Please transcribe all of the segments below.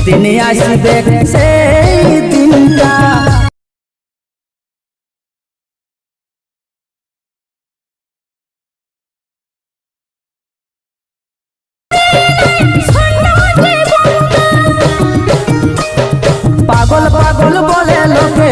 একদিন আসবে সেই দিনটা। পাগল পাগল বলে লোকে,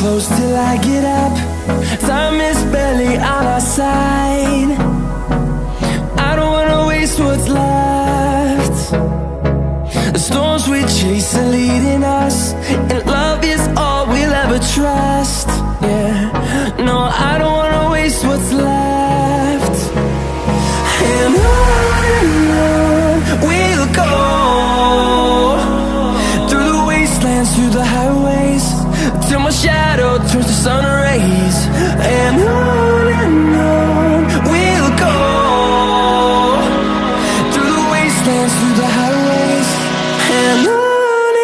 close till I get up. Time is barely on our side. I don't wanna waste what's left. The storms we chase are leading us, and love is all we'll ever trust. Yeah, no, I don't wanna waste what's left. And on we'll go, through the wastelands, through the highways, till my shadow turns to sun rays. And on we'll go, through the wastelands, through the highways, and on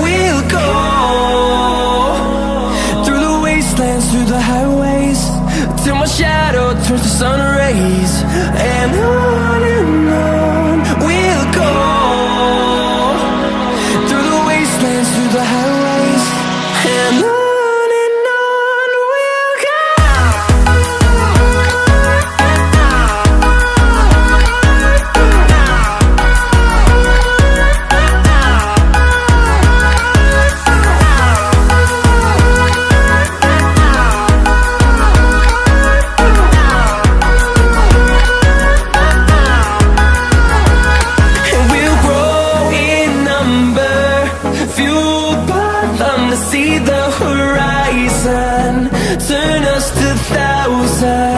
we'll go. Through the highways, till my shadow turns to sun rays. And on we'll go, through the wastelands, through the highways, and on we'll go. See the horizon, turn us to thousands.